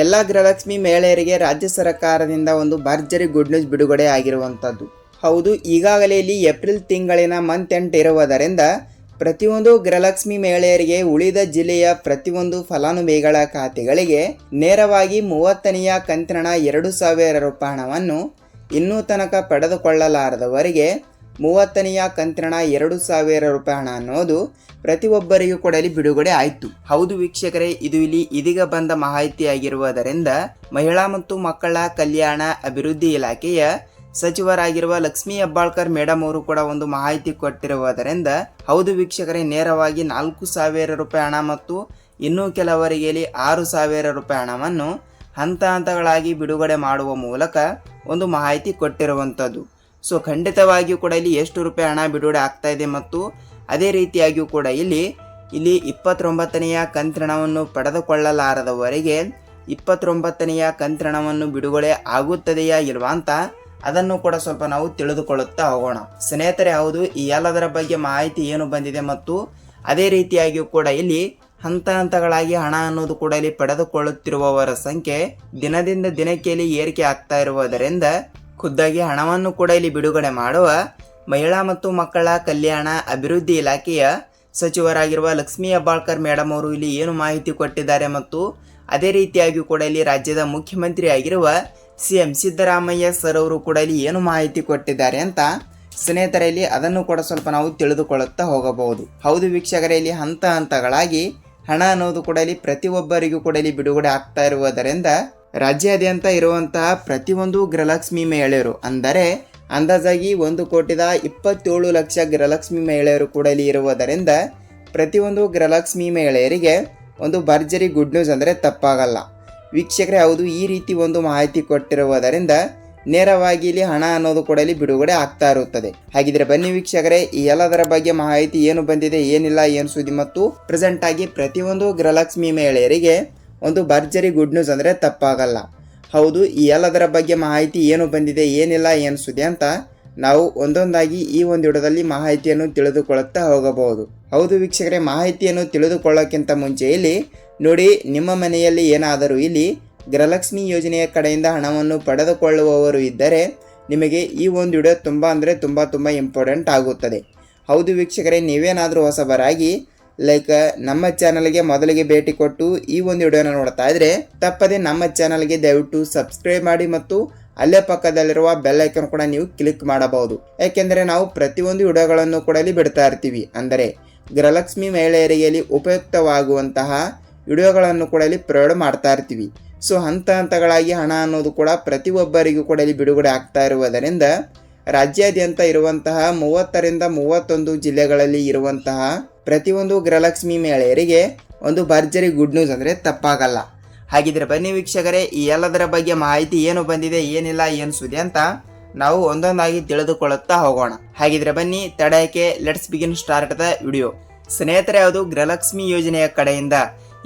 ಎಲ್ಲ ಗೃಹಲಕ್ಷ್ಮಿ ಮಹಿಳೆಯರಿಗೆ ರಾಜ್ಯ ಸರ್ಕಾರದಿಂದ ಒಂದು ಭರ್ಜರಿ ಗುಡ್ ನ್ಯೂಸ್ ಬಿಡುಗಡೆ ಆಗಿರುವಂಥದ್ದು. ಹೌದು, ಈಗಾಗಲೇ ಇಲ್ಲಿ ಏಪ್ರಿಲ್ ತಿಂಗಳಿನ ಮಂತ್ ಎಂಡ್ ಇರುವುದರಿಂದ ಪ್ರತಿಯೊಂದು ಗೃಹಲಕ್ಷ್ಮಿ ಮಹಿಳೆಯರಿಗೆ ಉಳಿದ ಜಿಲ್ಲೆಯ ಪ್ರತಿಯೊಂದು ಫಲಾನುಭವಿಗಳ ಖಾತೆಗಳಿಗೆ ನೇರವಾಗಿ 30ನೆಯ ಕಂತಿನ 2,000 ರೂಪಾಯಿ ಹಣವನ್ನು ಇನ್ನೂ ತನಕ ಪಡೆದುಕೊಳ್ಳಲಾರದವರಿಗೆ 30ನೆಯ ಕಂತಿನ 2,000 ರೂಪಾಯಿ ಹಣ ಅನ್ನೋದು ಪ್ರತಿಯೊಬ್ಬರಿಗೂ ಕೂಡ ಇಲ್ಲಿ ಬಿಡುಗಡೆ ಆಯಿತು. ಹೌದು ವೀಕ್ಷಕರೇ, ಇದು ಇಲ್ಲಿ ಇದೀಗ ಬಂದ ಮಾಹಿತಿಯಾಗಿರುವುದರಿಂದ ಮಹಿಳಾ ಮತ್ತು ಮಕ್ಕಳ ಕಲ್ಯಾಣ ಅಭಿವೃದ್ಧಿ ಇಲಾಖೆಯ ಸಚಿವರಾಗಿರುವ ಲಕ್ಷ್ಮೀ ಹೆಬ್ಬಾಳ್ಕರ್ ಮೇಡಮ್ ಅವರು ಕೂಡ ಒಂದು ಮಾಹಿತಿ ಕೊಟ್ಟಿರುವುದರಿಂದ ಹೌದು ವೀಕ್ಷಕರೇ, ನೇರವಾಗಿ 4,000 ರೂಪಾಯಿ ಹಣ ಮತ್ತು ಇನ್ನೂ ಕೆಲವರಿಗೆ 6,000 ರೂಪಾಯಿ ಹಣವನ್ನು ಹಂತ ಹಂತಗಳಾಗಿ ಬಿಡುಗಡೆ ಮಾಡುವ ಮೂಲಕ ಒಂದು ಮಾಹಿತಿ ಕೊಟ್ಟಿರುವಂಥದ್ದು. ಸೊ ಖಂಡಿತವಾಗಿಯೂ ಕೂಡ ಇಲ್ಲಿ ಎಷ್ಟು ರೂಪಾಯಿ ಹಣ ಬಿಡುಗಡೆ ಆಗ್ತಾ ಇದೆ ಮತ್ತು ಅದೇ ರೀತಿಯಾಗಿಯೂ ಕೂಡ ಇಲ್ಲಿ 29ನೆಯ ಕಂತಿನವನ್ನು ಪಡೆದುಕೊಳ್ಳಲಾರದವರಿಗೆ 29ನೆಯ ಕಂತಿನವನ್ನು ಬಿಡುಗಡೆ ಆಗುತ್ತದೆಯಾ ಇಲ್ವಾ ಅಂತ ಅದನ್ನು ಕೂಡ ಸ್ವಲ್ಪ ನಾವು ತಿಳಿದುಕೊಳ್ಳುತ್ತಾ ಹೋಗೋಣ ಸ್ನೇಹಿತರೆ. ಹೌದು, ಈ ಎಲ್ಲದರ ಬಗ್ಗೆ ಮಾಹಿತಿ ಏನು ಬಂದಿದೆ ಮತ್ತು ಅದೇ ರೀತಿಯಾಗಿಯೂ ಕೂಡ ಇಲ್ಲಿ ಹಂತ ಹಂತಗಳಾಗಿ ಹಣ ಅನ್ನೋದು ಕೂಡ ಇಲ್ಲಿ ಪಡೆದುಕೊಳ್ಳುತ್ತಿರುವವರ ಸಂಖ್ಯೆ ದಿನದಿಂದ ದಿನಕ್ಕೆ ಇಲ್ಲಿ ಏರಿಕೆ ಆಗ್ತಾ ಇರುವುದರಿಂದ ಖುದ್ದಾಗಿ ಹಣವನ್ನು ಕೂಡ ಇಲ್ಲಿ ಬಿಡುಗಡೆ ಮಾಡುವ ಮಹಿಳಾ ಮತ್ತು ಮಕ್ಕಳ ಕಲ್ಯಾಣ ಅಭಿವೃದ್ಧಿ ಇಲಾಖೆಯ ಸಚಿವರಾಗಿರುವ ಲಕ್ಷ್ಮೀ ಹೆಬ್ಬಾಳ್ಕರ್ ಮೇಡಮ್ ಅವರು ಇಲ್ಲಿ ಏನು ಮಾಹಿತಿ ಕೊಟ್ಟಿದ್ದಾರೆ ಮತ್ತು ಅದೇ ರೀತಿಯಾಗಿ ಕೂಡ ಇಲ್ಲಿ ರಾಜ್ಯದ ಮುಖ್ಯಮಂತ್ರಿ ಆಗಿರುವ CM ಸಿದ್ದರಾಮಯ್ಯ ಸರ್ ಅವರು ಕೂಡ ಇಲ್ಲಿ ಏನು ಮಾಹಿತಿ ಕೊಟ್ಟಿದ್ದಾರೆ ಅಂತ ಸ್ನೇಹಿತರಲ್ಲಿ ಅದನ್ನು ಕೂಡ ಸ್ವಲ್ಪ ನಾವು ತಿಳಿದುಕೊಳ್ಳುತ್ತಾ ಹೋಗಬಹುದು. ಹೌದು ವೀಕ್ಷಕರೇ, ಇಲ್ಲಿ ಹಂತ ಹಂತಗಳಾಗಿ ಹಣ ಅನ್ನೋದು ಕೂಡ ಇಲ್ಲಿ ಪ್ರತಿಯೊಬ್ಬರಿಗೂ ಕೂಡ ಇಲ್ಲಿ ಬಿಡುಗಡೆ ಆಗ್ತಾ ಇರುವುದರಿಂದ ರಾಜ್ಯಾದ್ಯಂತ ಇರುವಂತಹ ಪ್ರತಿಯೊಂದು ಗೃಹಲಕ್ಷ್ಮಿ ಮಹಿಳೆಯರು ಅಂದರೆ ಅಂದಾಜಾಗಿ 1,27,00,000 ಗೃಹಲಕ್ಷ್ಮಿ ಮಹಿಳೆಯರು ಕೂಡ ಇಲ್ಲಿ ಇರುವುದರಿಂದ ಪ್ರತಿಯೊಂದು ಗೃಹಲಕ್ಷ್ಮಿ ಮಹಿಳೆಯರಿಗೆ ಒಂದು ಭರ್ಜರಿ ಗುಡ್ ನ್ಯೂಸ್ ಅಂದರೆ ತಪ್ಪಾಗಲ್ಲ ವೀಕ್ಷಕರೇ. ಹೌದು, ಈ ರೀತಿ ಒಂದು ಮಾಹಿತಿ ಕೊಟ್ಟಿರುವುದರಿಂದ ನೇರವಾಗಿ ಇಲ್ಲಿ ಹಣ ಅನ್ನೋದು ಕೂಡ ಇಲ್ಲಿ ಬಿಡುಗಡೆ ಆಗ್ತಾ ಇರುತ್ತದೆ. ಹಾಗಿದ್ರೆ ಬನ್ನಿ ವೀಕ್ಷಕರೇ, ಈ ಎಲ್ಲದರ ಬಗ್ಗೆ ಮಾಹಿತಿ ಏನು ಬಂದಿದೆ, ಏನಿಲ್ಲ, ಏನು ಸುದ್ದಿ ಮತ್ತು ಪ್ರೆಸೆಂಟ್ ಆಗಿ ಪ್ರತಿಯೊಂದು ಗೃಹಲಕ್ಷ್ಮಿ ಮಹಿಳೆಯರಿಗೆ ಒಂದು ಭರ್ಜರಿ ಗುಡ್ ನ್ಯೂಸ್ ಅಂದರೆ ತಪ್ಪಾಗಲ್ಲ. ಹೌದು, ಈ ಎಲ್ಲದರ ಬಗ್ಗೆ ಮಾಹಿತಿ ಏನು ಬಂದಿದೆ, ಏನಿಲ್ಲ, ಏನು ಸುದ್ದಿ ಅಂತ ನಾವು ಒಂದೊಂದಾಗಿ ಈ ಒಂದು ವಿಡಿಯೋದಲ್ಲಿ ಮಾಹಿತಿಯನ್ನು ತಿಳಿದುಕೊಳ್ಳುತ್ತಾ ಹೋಗಬಹುದು. ಹೌದು ವೀಕ್ಷಕರೇ, ಮಾಹಿತಿಯನ್ನು ತಿಳಿದುಕೊಳ್ಳೋಕ್ಕಿಂತ ಮುಂಚೆ ಇಲ್ಲಿ ನೋಡಿ, ನಿಮ್ಮ ಮನೆಯಲ್ಲಿ ಏನಾದರೂ ಇಲ್ಲಿ ಗೃಹಲಕ್ಷ್ಮಿ ಯೋಜನೆಯ ಕಡೆಯಿಂದ ಹಣವನ್ನು ಪಡೆದುಕೊಳ್ಳುವವರು ಇದ್ದರೆ ನಿಮಗೆ ಈ ಒಂದು ವಿಡಿಯೋ ತುಂಬ ಇಂಪಾರ್ಟೆಂಟ್ ಆಗುತ್ತದೆ. ಹೌದು ವೀಕ್ಷಕರೇ, ನೀವೇನಾದರೂ ಹೊಸಬರಾಗಿ ನಮ್ಮ ಚಾನಲ್ಗೆ ಮೊದಲಿಗೆ ಭೇಟಿ ಕೊಟ್ಟು ಈ ಒಂದು ವಿಡಿಯೋನ ನೋಡ್ತಾ ಇದ್ರೆ ತಪ್ಪದೆ ನಮ್ಮ ಚಾನಲ್ಗೆ ದಯವಿಟ್ಟು ಸಬ್ಸ್ಕ್ರೈಬ್ ಮಾಡಿ ಮತ್ತು ಅಲ್ಲೇ ಪಕ್ಕದಲ್ಲಿರುವ ಬೆಲ್ ಐಕಾನ್ ಕೂಡ ನೀವು ಕ್ಲಿಕ್ ಮಾಡಬಹುದು. ಯಾಕೆಂದರೆ ನಾವು ಪ್ರತಿಯೊಂದು ವಿಡಿಯೋಗಳನ್ನು ಕೂಡ ಇಲ್ಲಿ ಬಿಡ್ತಾ ಇರ್ತೀವಿ, ಅಂದರೆ ಗೃಹಲಕ್ಷ್ಮಿ ಮಹಿಳೆಯರಿಗೆ ಉಪಯುಕ್ತವಾಗುವಂತಹ ವಿಡಿಯೋಗಳನ್ನು ಕೂಡ ಇಲ್ಲಿ ಪ್ರಯೋಗ ಮಾಡ್ತಾ ಇರ್ತೀವಿ. ಸೊ ಹಂತ ಹಂತಗಳಾಗಿ ಹಣ ಅನ್ನೋದು ಕೂಡ ಪ್ರತಿಯೊಬ್ಬರಿಗೂ ಕೂಡ ಇಲ್ಲಿ ಬಿಡುಗಡೆ ಆಗ್ತಾ ಇರುವುದರಿಂದ ರಾಜ್ಯಾದ್ಯಂತ ಇರುವಂತಹ 30ರಿಂದ 31 ಜಿಲ್ಲೆಗಳಲ್ಲಿ ಇರುವಂತಹ ಪ್ರತಿಯೊಂದು ಗೃಹಲಕ್ಷ್ಮಿ ಮಹಿಳೆಯರಿಗೆ ಒಂದು ಭರ್ಜರಿ ಗುಡ್ ನ್ಯೂಸ್ ಅಂದರೆ ತಪ್ಪಾಗಲ್ಲ. ಹಾಗಿದ್ರೆ ಬನ್ನಿ ವೀಕ್ಷಕರೇ, ಈ ಎಲ್ಲದರ ಬಗ್ಗೆ ಮಾಹಿತಿ ಏನು ಬಂದಿದೆ, ಏನಿಲ್ಲ, ಏನು ಸುದ್ದಿ ಅಂತ ನಾವು ಒಂದೊಂದಾಗಿ ತಿಳಿದುಕೊಳ್ಳುತ್ತಾ ಹೋಗೋಣ. ಹಾಗಿದ್ರೆ ಬನ್ನಿ ತಡೆಯಕ್ಕೆ let's begin start the video. ಸ್ನೇಹಿತರೆ, ಅದು ಗೃಹಲಕ್ಷ್ಮಿ ಯೋಜನೆಯ ಕಡೆಯಿಂದ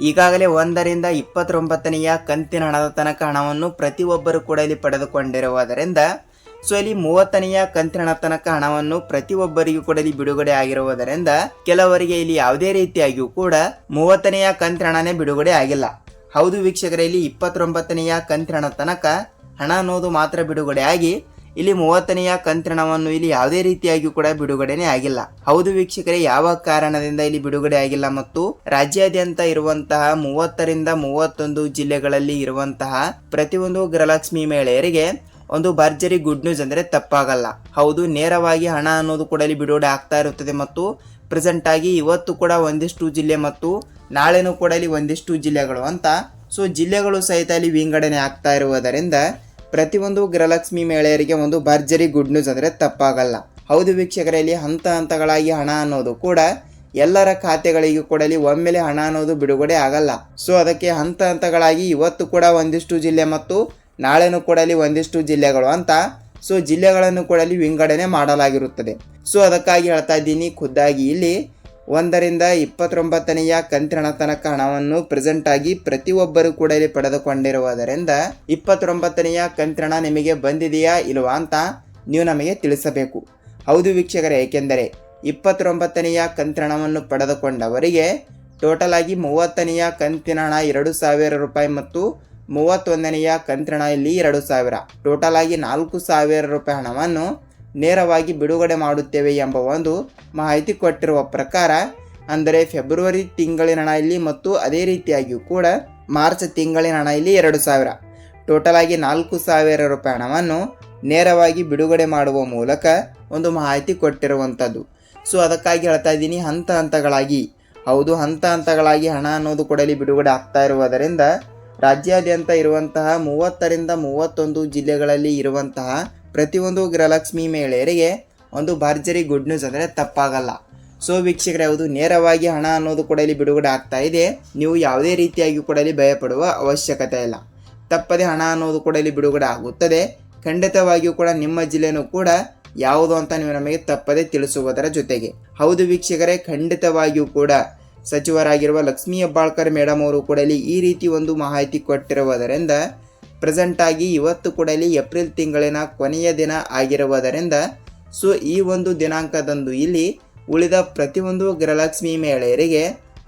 ಈಗಾಗಲೇ 1ರಿಂದ 29ನೆಯ ಕಂತಿನ ಹಣದ ತನಕ ಹಣವನ್ನು ಪ್ರತಿಯೊಬ್ಬರು ಕೂಡ ಇಲ್ಲಿ ಪಡೆದುಕೊಂಡಿರುವುದರಿಂದ ಸೊ ಇಲ್ಲಿ 30ನೆಯ ಕಂತಿನ ತನಕ ಹಣವನ್ನು ಪ್ರತಿಯೊಬ್ಬರಿಗೂ ಕೂಡ ಇಲ್ಲಿ ಬಿಡುಗಡೆ ಆಗಿರುವುದರಿಂದ ಕೆಲವರಿಗೆ ಇಲ್ಲಿ ಯಾವುದೇ ರೀತಿಯಾಗಿಯೂ ಕೂಡ 30ನೆಯ ಕಂತಿನ ಹಣನೇ ಬಿಡುಗಡೆ ಆಗಿಲ್ಲ. ಹೌದು ವೀಕ್ಷಕರೇ, ಇಲ್ಲಿ 29ನೆಯ ಕಂತಿನ ತನಕ ಹಣ ಅನ್ನೋದು ಮಾತ್ರ ಬಿಡುಗಡೆ ಆಗಿ ಇಲ್ಲಿ 30ನೆಯ ಕಂತಿನವನ್ನು ಇಲ್ಲಿ ಯಾವುದೇ ರೀತಿಯಾಗಿಯೂ ಕೂಡ ಬಿಡುಗಡೆನೇ ಆಗಿಲ್ಲ. ಹೌದು ವೀಕ್ಷಕರೇ, ಯಾವ ಕಾರಣದಿಂದ ಇಲ್ಲಿ ಬಿಡುಗಡೆ ಆಗಿಲ್ಲ ಮತ್ತು ರಾಜ್ಯಾದ್ಯಂತ ಇರುವಂತಹ 30ರಿಂದ 31 ಜಿಲ್ಲೆಗಳಲ್ಲಿ ಇರುವಂತಹ ಪ್ರತಿಯೊಂದು ಗೃಹಲಕ್ಷ್ಮಿ ಮಹಿಳೆಯರಿಗೆ ಒಂದು ಭರ್ಜರಿ ಗುಡ್ ನ್ಯೂಸ್ ಅಂದರೆ ತಪ್ಪಾಗಲ್ಲ. ಹೌದು, ನೇರವಾಗಿ ಹಣ ಅನ್ನೋದು ಕೂಡ ಇಲ್ಲಿ ಬಿಡುಗಡೆ ಆಗ್ತಾ ಇರುತ್ತದೆ ಮತ್ತು ಪ್ರೆಸೆಂಟ್ ಆಗಿ ಇವತ್ತು ಕೂಡ ಒಂದಿಷ್ಟು ಜಿಲ್ಲೆ ಮತ್ತು ನಾಳೆನೂ ಕೂಡ ಇಲ್ಲಿ ಒಂದಿಷ್ಟು ಜಿಲ್ಲೆಗಳು ಅಂತ ಸೊ ಜಿಲ್ಲೆಗಳು ಸಹಿತ ಇಲ್ಲಿ ವಿಂಗಡಣೆ ಆಗ್ತಾ ಇರುವುದರಿಂದ ಪ್ರತಿಯೊಂದು ಗೃಹಲಕ್ಷ್ಮಿ ಮಹಿಳೆಯರಿಗೆ ಒಂದು ಭರ್ಜರಿ ಗುಡ್ ನ್ಯೂಸ್ ಅಂದರೆ ತಪ್ಪಾಗಲ್ಲ. ಹೌದು ವೀಕ್ಷಕರಲ್ಲಿ ಹಂತ ಹಂತಗಳಾಗಿ ಹಣ ಅನ್ನೋದು ಕೂಡ ಎಲ್ಲರ ಖಾತೆಗಳಿಗೂ ಕೂಡ ಇಲ್ಲಿ ಒಮ್ಮೆಲೆ ಹಣ ಅನ್ನೋದು ಬಿಡುಗಡೆ ಆಗಲ್ಲ. ಸೊ ಅದಕ್ಕೆ ಹಂತ ಹಂತಗಳಾಗಿ ಇವತ್ತು ಕೂಡ ಒಂದಿಷ್ಟು ಜಿಲ್ಲೆ ಮತ್ತು ನಾಳೆನೂ ಕೂಡ ಇಲ್ಲಿ ಒಂದಿಷ್ಟು ಜಿಲ್ಲೆಗಳು ಅಂತ ಸೊ ಜಿಲ್ಲೆಗಳನ್ನು ಕೂಡ ಇಲ್ಲಿ ವಿಂಗಡಣೆ ಮಾಡಲಾಗಿರುತ್ತದೆ. ಸೊ ಅದಕ್ಕಾಗಿ ಹೇಳ್ತಾ ಇದ್ದೀನಿ, ಖುದ್ದಾಗಿ ಇಲ್ಲಿ 1ರಿಂದ 29ನೆಯ ಕಂತಿನ ತನಕ ಹಣವನ್ನು ಪ್ರೆಸೆಂಟ್ ಆಗಿ ಪ್ರತಿಯೊಬ್ಬರು ಕೂಡ ಇಲ್ಲಿ ಪಡೆದುಕೊಂಡಿರುವುದರಿಂದ 29ನೆಯ ಕಂತಿನ ನಿಮಗೆ ಬಂದಿದೆಯಾ ಇಲ್ವಾ ಅಂತ ನೀವು ನಮಗೆ ತಿಳಿಸಬೇಕು. ಹೌದು ವೀಕ್ಷಕರೇ, ಏಕೆಂದರೆ 29ನೆಯ ಕಂತಿನವನ್ನು ಪಡೆದುಕೊಂಡವರಿಗೆ ಟೋಟಲ್ ಆಗಿ 30ನೆಯ ಕಂತಿನ ಹಣ 2,000 ರೂಪಾಯಿ ಮತ್ತು 31ನೆಯ ಕಂತಿನಲ್ಲಿ 2,000 ಟೋಟಲ್ ಆಗಿ 4,000 ರೂಪಾಯಿ ಹಣವನ್ನು ನೇರವಾಗಿ ಬಿಡುಗಡೆ ಮಾಡುತ್ತೇವೆ ಎಂಬ ಒಂದು ಮಾಹಿತಿ ಕೊಟ್ಟಿರುವ ಪ್ರಕಾರ, ಅಂದರೆ ಫೆಬ್ರವರಿ ತಿಂಗಳಿನ ಹಣ ಇಲ್ಲಿ ಮತ್ತು ಅದೇ ರೀತಿಯಾಗಿಯೂ ಕೂಡ ಮಾರ್ಚ್ ತಿಂಗಳಿನ ಹಣ ಇಲ್ಲಿ 2,000 ಟೋಟಲ್ ಆಗಿ 4,000 ರೂಪಾಯಿ ಹಣವನ್ನು ನೇರವಾಗಿ ಬಿಡುಗಡೆ ಮಾಡುವ ಮೂಲಕ ಒಂದು ಮಾಹಿತಿ ಕೊಟ್ಟಿರುವಂಥದ್ದು. ಸೊ ಅದಕ್ಕಾಗಿ ಹೇಳ್ತಾ ಇದ್ದೀನಿ, ಹಂತ ಹಂತಗಳಾಗಿ, ಹೌದು ಹಂತ ಹಂತಗಳಾಗಿ ಹಣ ಅನ್ನೋದು ಕೂಡ ಇಲ್ಲಿ ಬಿಡುಗಡೆ ಆಗ್ತಾ ಇರುವುದರಿಂದ ರಾಜ್ಯಾದ್ಯಂತ ಇರುವಂತಹ 30ರಿಂದ 31 ಜಿಲ್ಲೆಗಳಲ್ಲಿ ಇರುವಂತಹ ಪ್ರತಿಯೊಂದು ಗೃಹಲಕ್ಷ್ಮಿ ಮಹಿಳೆಯರಿಗೆ ಒಂದು ಭರ್ಜರಿ ಗುಡ್ ನ್ಯೂಸ್ ಅಂದರೆ ತಪ್ಪಾಗಲ್ಲ. ಸೊ ವೀಕ್ಷಕರೇ, ಹೌದು ನೇರವಾಗಿ ಹಣ ಅನ್ನೋದು ಕೂಡ ಇಲ್ಲಿ ಬಿಡುಗಡೆ ಆಗ್ತಾ ಇದೆ. ನೀವು ಯಾವುದೇ ರೀತಿಯಾಗಿ ಕೂಡ ಇಲ್ಲಿ ಭಯಪಡುವ ಅವಶ್ಯಕತೆ ಇಲ್ಲ. ತಪ್ಪದೆ ಹಣ ಅನ್ನೋದು ಕೂಡ ಇಲ್ಲಿ ಬಿಡುಗಡೆ ಆಗುತ್ತದೆ. ಖಂಡಿತವಾಗಿಯೂ ಕೂಡ ನಿಮ್ಮ ಜಿಲ್ಲೆನೂ ಕೂಡ ಯಾವುದು ಅಂತ ನೀವು ನಮಗೆ ತಪ್ಪದೆ ತಿಳಿಸುವುದರ ಜೊತೆಗೆ, ಹೌದು ವೀಕ್ಷಕರೇ, ಖಂಡಿತವಾಗಿಯೂ ಕೂಡ ಸಚಿವರಾಗಿರುವ ಲಕ್ಷ್ಮೀ ಹೆಬ್ಬಾಳ್ಕರ್ ಮೇಡಮ್ ಅವರು ಕೂಡ ಇಲ್ಲಿ ಈ ರೀತಿ ಒಂದು ಮಾಹಿತಿ ಕೊಟ್ಟಿರುವುದರಿಂದ ಪ್ರೆಸೆಂಟ್ ಆಗಿ ಇವತ್ತು ಕೂಡ ಇಲ್ಲಿ ಏಪ್ರಿಲ್ ತಿಂಗಳಿನ ಕೊನೆಯ ದಿನ ಆಗಿರುವುದರಿಂದ ಸೊ ಈ ಒಂದು ದಿನಾಂಕದಂದು ಇಲ್ಲಿ ಉಳಿದ ಪ್ರತಿಯೊಂದು ಗೃಹಲಕ್ಷ್ಮಿ ಮಹಿಳೆಯರಿಗೆ,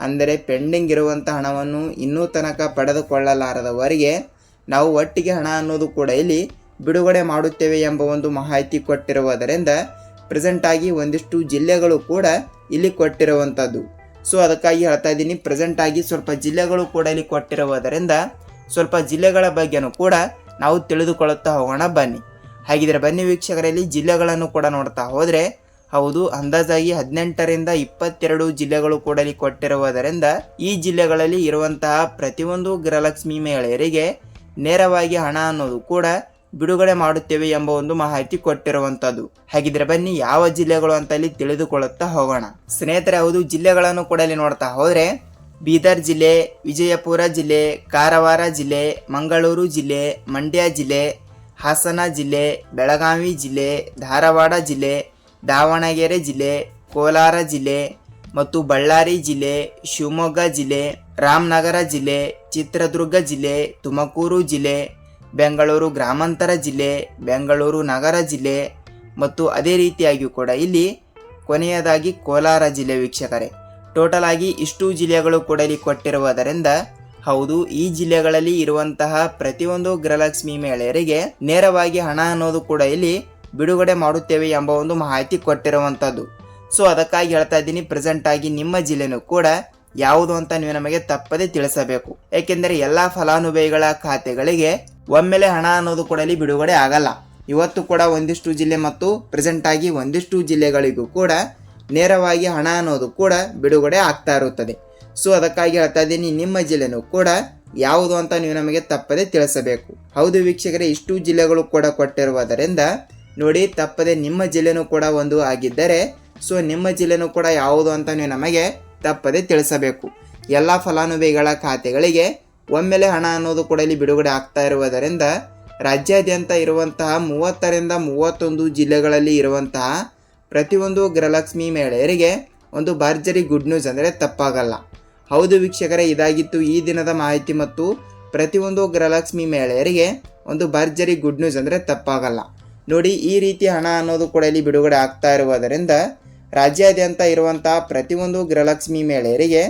ಅಂದರೆ ಪೆಂಡಿಂಗ್ ಇರುವಂಥ ಹಣವನ್ನು ಇನ್ನೂ ತನಕ ಪಡೆದುಕೊಳ್ಳಲಾರದವರಿಗೆ ನಾವು ಒಟ್ಟಿಗೆ ಹಣ ಅನ್ನೋದು ಕೂಡ ಇಲ್ಲಿ ಬಿಡುಗಡೆ ಮಾಡುತ್ತೇವೆ ಎಂಬ ಒಂದು ಮಾಹಿತಿ ಕೊಟ್ಟಿರುವುದರಿಂದ ಪ್ರೆಸೆಂಟ್ ಆಗಿ ಒಂದಿಷ್ಟು ಜಿಲ್ಲೆಗಳು ಕೂಡ ಇಲ್ಲಿ ಕೊಟ್ಟಿರುವಂಥದ್ದು. ಸೊ ಅದಕ್ಕಾಗಿ ಹೇಳ್ತಾ ಇದ್ದೀನಿ, ಪ್ರೆಸೆಂಟ್ ಆಗಿ ಸ್ವಲ್ಪ ಜಿಲ್ಲೆಗಳು ಕೂಡ ಇಲ್ಲಿ ಕೊಟ್ಟಿರುವುದರಿಂದ ಸ್ವಲ್ಪ ಜಿಲ್ಲೆಗಳ ಬಗ್ಗೆನೂ ಕೂಡ ನಾವು ತಿಳಿದುಕೊಳ್ಳುತ್ತಾ ಹೋಗೋಣ ಬನ್ನಿ. ಹಾಗಿದ್ರೆ ಬನ್ನಿ ವೀಕ್ಷಕರಲ್ಲಿ ಜಿಲ್ಲೆಗಳನ್ನು ಕೂಡ ನೋಡ್ತಾ ಹೋದರೆ, ಹೌದು ಅಂದಾಜಾಗಿ 18ರಿಂದ 22 ಜಿಲ್ಲೆಗಳು ಕೂಡ ಇಲ್ಲಿ ಕೊಟ್ಟಿರುವುದರಿಂದ ಈ ಜಿಲ್ಲೆಗಳಲ್ಲಿ ಇರುವಂತಹ ಪ್ರತಿಯೊಂದು ಗೃಹಲಕ್ಷ್ಮಿ ಮಹಿಳೆಯರಿಗೆ ನೇರವಾಗಿ ಹಣ ಅನ್ನೋದು ಕೂಡ ಬಿಡುಗಡೆ ಮಾಡುತ್ತೇವೆ ಎಂಬ ಒಂದು ಮಾಹಿತಿ ಕೊಟ್ಟಿರುವಂಥದ್ದು. ಹಾಗಿದ್ರೆ ಬನ್ನಿ ಯಾವ ಜಿಲ್ಲೆಗಳು ಅಂತ ಇಲ್ಲಿ ತಿಳಿದುಕೊಳ್ಳುತ್ತಾ ಹೋಗೋಣ ಸ್ನೇಹಿತರೆ. ಹೌದು ಜಿಲ್ಲೆಗಳನ್ನು ಕೂಡ ಇಲ್ಲಿ ನೋಡ್ತಾ ಹೋದರೆ, ಬೀದರ್ ಜಿಲ್ಲೆ, ವಿಜಯಪುರ ಜಿಲ್ಲೆ, ಕಾರವಾರ ಜಿಲ್ಲೆ, ಮಂಗಳೂರು ಜಿಲ್ಲೆ, ಮಂಡ್ಯ ಜಿಲ್ಲೆ, ಹಾಸನ ಜಿಲ್ಲೆ, ಬೆಳಗಾವಿ ಜಿಲ್ಲೆ, ಧಾರವಾಡ ಜಿಲ್ಲೆ, ದಾವಣಗೆರೆ ಜಿಲ್ಲೆ, ಕೋಲಾರ ಜಿಲ್ಲೆ ಮತ್ತು ಬಳ್ಳಾರಿ ಜಿಲ್ಲೆ, ಶಿವಮೊಗ್ಗ ಜಿಲ್ಲೆ, ರಾಮನಗರ ಜಿಲ್ಲೆ, ಚಿತ್ರದುರ್ಗ ಜಿಲ್ಲೆ, ತುಮಕೂರು ಜಿಲ್ಲೆ, ಬೆಂಗಳೂರು ಗ್ರಾಮಾಂತರ ಜಿಲ್ಲೆ, ಬೆಂಗಳೂರು ನಗರ ಜಿಲ್ಲೆ ಮತ್ತು ಅದೇ ರೀತಿಯಾಗಿಯೂ ಕೂಡ ಇಲ್ಲಿ ಕೊನೆಯದಾಗಿ ಕೋಲಾರ ಜಿಲ್ಲೆ. ವೀಕ್ಷಕರೇ, ಟೋಟಲ್ ಆಗಿ ಇಷ್ಟು ಜಿಲ್ಲೆಗಳು ಕೂಡ ಇಲ್ಲಿ ಕೊಟ್ಟಿರುವುದರಿಂದ ಹೌದು ಈ ಜಿಲ್ಲೆಗಳಲ್ಲಿ ಇರುವಂತಹ ಪ್ರತಿಯೊಂದು ಗೃಹಲಕ್ಷ್ಮಿ ಮಹಿಳೆಯರಿಗೆ ನೇರವಾಗಿ ಹಣ ಅನ್ನೋದು ಕೂಡ ಇಲ್ಲಿ ಬಿಡುಗಡೆ ಮಾಡುತ್ತೇವೆ ಎಂಬ ಒಂದು ಮಾಹಿತಿ ಕೊಟ್ಟಿರುವಂಥದ್ದು. ಸೊ ಅದಕ್ಕಾಗಿ ಹೇಳ್ತಾ ಇದ್ದೀನಿ, ಪ್ರೆಸೆಂಟ್ ಆಗಿ ನಿಮ್ಮ ಜಿಲ್ಲೆನೂ ಕೂಡ ಯಾವುದು ಅಂತ ನೀವು ನಮಗೆ ತಪ್ಪದೆ ತಿಳಿಸಬೇಕು. ಏಕೆಂದರೆ ಎಲ್ಲ ಫಲಾನುಭವಿಗಳ ಖಾತೆಗಳಿಗೆ ಒಮ್ಮೆಲೆ ಹಣ ಅನ್ನೋದು ಕೂಡ ಇಲ್ಲಿ ಬಿಡುಗಡೆ ಆಗಲ್ಲ. ಇವತ್ತು ಕೂಡ ಒಂದಿಷ್ಟು ಜಿಲ್ಲೆ ಮತ್ತು ಪ್ರೆಸೆಂಟ್ ಆಗಿ ಒಂದಿಷ್ಟು ಜಿಲ್ಲೆಗಳಿಗೂ ಕೂಡ ನೇರವಾಗಿ ಹಣ ಅನ್ನೋದು ಕೂಡ ಬಿಡುಗಡೆ ಆಗ್ತಾ ಇರುತ್ತದೆ. ಸೊ ಅದಕ್ಕಾಗಿ ಹೇಳ್ತಾ ಇದ್ದೀನಿ, ನಿಮ್ಮ ಜಿಲ್ಲೆನೂ ಕೂಡ ಯಾವುದು ಅಂತ ನೀವು ನಮಗೆ ತಪ್ಪದೆ ತಿಳಿಸಬೇಕು. ಹೌದು ವೀಕ್ಷಕರೇ, ಇಷ್ಟು ಜಿಲ್ಲೆಗಳು ಕೂಡ ಕೊಟ್ಟಿರುವುದರಿಂದ ನೋಡಿ, ತಪ್ಪದೆ ನಿಮ್ಮ ಜಿಲ್ಲೆನೂ ಕೂಡ ಒಂದು ಆಗಿದ್ದರೆ ಸೊ ನಿಮ್ಮ ಜಿಲ್ಲೆನೂ ಕೂಡ ಯಾವುದು ಅಂತ ನೀವು ನಮಗೆ ತಪ್ಪದೆ ತಿಳಿಸಬೇಕು. ಎಲ್ಲ ಫಲಾನುಭವಿಗಳ ಖಾತೆಗಳಿಗೆ ಒಮ್ಮೆಲೆ ಹಣ ಅನ್ನೋದು ಕೂಡ ಇಲ್ಲಿ ಬಿಡುಗಡೆ ಆಗ್ತಾ ಇರುವುದರಿಂದ ರಾಜ್ಯಾದ್ಯಂತ ಇರುವಂತಹ 30ರಿಂದ 31 ಜಿಲ್ಲೆಗಳಲ್ಲಿ ಇರುವಂತಹ ಪ್ರತಿಯೊಂದು ಗೃಹಲಕ್ಷ್ಮಿ ಮಹಿಳೆಯರಿಗೆ ಒಂದು ಭರ್ಜರಿ ಗುಡ್ ನ್ಯೂಸ್ ಅಂದರೆ ತಪ್ಪಾಗಲ್ಲ. ಹೌದು ವೀಕ್ಷಕರೇ, ಇದಾಗಿತ್ತು ಈ ದಿನದ ಮಾಹಿತಿ ಮತ್ತು ಪ್ರತಿಯೊಂದು ಗೃಹಲಕ್ಷ್ಮಿ ಮಹಿಳೆಯರಿಗೆ ಒಂದು ಭರ್ಜರಿ ಗುಡ್ ನ್ಯೂಸ್ ಅಂದರೆ ತಪ್ಪಾಗಲ್ಲ. ನೋಡಿ, ಈ ರೀತಿ ಹಣ ಅನ್ನೋದು ಕೂಡ ಇಲ್ಲಿ ಬಿಡುಗಡೆ ಆಗ್ತಾ ಇರುವುದರಿಂದ ರಾಜ್ಯಾದ್ಯಂತ ಇರುವಂತಹ ಪ್ರತಿಯೊಂದು ಗೃಹಲಕ್ಷ್ಮಿ ಮಹಿಳೆಯರಿಗೆ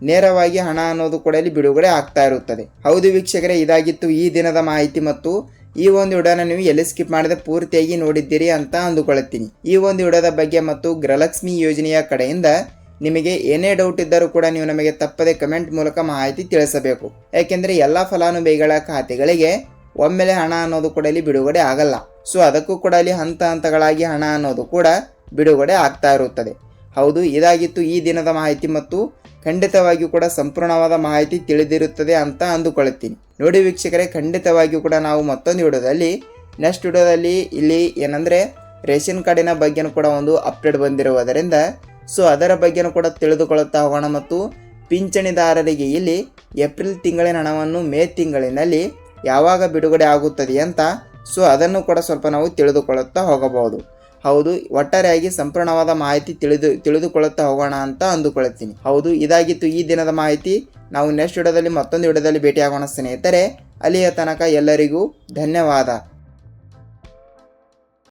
ನೇರವಾಗಿ ಹಣ ಅನ್ನೋದು ಕೂಡ ಇಲ್ಲಿ ಬಿಡುಗಡೆ ಆಗ್ತಾ ಇರುತ್ತದೆ. ಹೌದು ವೀಕ್ಷಕರೇ, ಇದಾಗಿತ್ತು ಈ ದಿನದ ಮಾಹಿತಿ ಮತ್ತು ಈ ಒಂದು ವಿಡಿಯೋನ ನೀವು ಎಲ್ಲಿ ಸ್ಕಿಪ್ ಮಾಡದೆ ಪೂರ್ತಿಯಾಗಿ ನೋಡಿದ್ದೀರಿ ಅಂತ ಅಂದುಕೊಳ್ಳುತ್ತೀನಿ. ಈ ಒಂದು ವಿಡಿಯೋದ ಬಗ್ಗೆ ಮತ್ತು ಗೃಹಲಕ್ಷ್ಮಿ ಯೋಜನೆಯ ಕಡೆಯಿಂದ ನಿಮಗೆ ಏನೇ ಡೌಟ್ ಇದ್ದರೂ ಕೂಡ ನೀವು ನಮಗೆ ತಪ್ಪದೆ ಕಮೆಂಟ್ ಮೂಲಕ ಮಾಹಿತಿ ತಿಳಿಸಬೇಕು. ಯಾಕೆಂದರೆ ಎಲ್ಲ ಫಲಾನುಭವಿಗಳ ಖಾತೆಗಳಿಗೆ ಒಮ್ಮೆಲೆ ಹಣ ಅನ್ನೋದು ಕೂಡ ಇಲ್ಲಿ ಬಿಡುಗಡೆ ಆಗಲ್ಲ. ಸೊ ಅದಕ್ಕೂ ಕೂಡ ಇಲ್ಲಿ ಹಂತ ಹಂತಗಳಾಗಿ ಹಣ ಅನ್ನೋದು ಕೂಡ ಬಿಡುಗಡೆ ಆಗ್ತಾ ಇರುತ್ತದೆ. ಹೌದು, ಇದಾಗಿತ್ತು ಈ ದಿನದ ಮಾಹಿತಿ ಮತ್ತು ಖಂಡಿತವಾಗಿಯೂ ಕೂಡ ಸಂಪೂರ್ಣವಾದ ಮಾಹಿತಿ ತಿಳಿದಿರುತ್ತದೆ ಅಂತ ಅಂದುಕೊಳ್ಳುತ್ತೀನಿ. ನೋಡಿ ವೀಕ್ಷಕರೇ, ಖಂಡಿತವಾಗಿಯೂ ಕೂಡ ನಾವು ಮತ್ತೊಂದು ವಿಡಿಯೋದಲ್ಲಿ ನೆಕ್ಸ್ಟ್ ವಿಡಿಯೋದಲ್ಲಿ ಇಲ್ಲಿ ಏನಂದರೆ ರೇಷನ್ ಕಾರ್ಡಿನ ಬಗ್ಗೆನೂ ಕೂಡ ಒಂದು ಅಪ್ಡೇಟ್ ಬಂದಿರುವುದರಿಂದ ಸೊ ಅದರ ಬಗ್ಗೆನೂ ಕೂಡ ತಿಳಿದುಕೊಳ್ಳುತ್ತಾ ಹೋಗೋಣ ಮತ್ತು ಪಿಂಚಣಿದಾರರಿಗೆ ಇಲ್ಲಿ ಏಪ್ರಿಲ್ ತಿಂಗಳಿನ ಹಣವನ್ನು ಮೇ ತಿಂಗಳಿನಲ್ಲಿ ಯಾವಾಗ ಬಿಡುಗಡೆ ಆಗುತ್ತದೆ ಅಂತ ಸೊ ಅದನ್ನು ಕೂಡ ಸ್ವಲ್ಪ ನಾವು ತಿಳಿದುಕೊಳ್ಳುತ್ತಾ ಹೋಗಬಹುದು. ಹೌದು, ಒಟ್ಟಾರೆಯಾಗಿ ಸಂಪೂರ್ಣವಾದ ಮಾಹಿತಿ ತಿಳಿದುಕೊಳ್ಳುತ್ತಾ ಹೋಗೋಣ ಅಂತ ಅಂದುಕೊಳ್ಳುತ್ತೀನಿ. ಹೌದು, ಇದಾಗಿತ್ತು ಈ ದಿನದ ಮಾಹಿತಿ. ನಾವು ನೆಕ್ಸ್ಟ್ ವಿಡಿಯೋದಲ್ಲಿ ಮತ್ತೊಂದು ವಿಡಿಯೋದಲ್ಲಿ ಭೇಟಿಯಾಗೋಣ ಸ್ನೇಹಿತರೆ. ಅಲ್ಲಿಯ ತನಕ ಎಲ್ಲರಿಗೂ ಧನ್ಯವಾದ.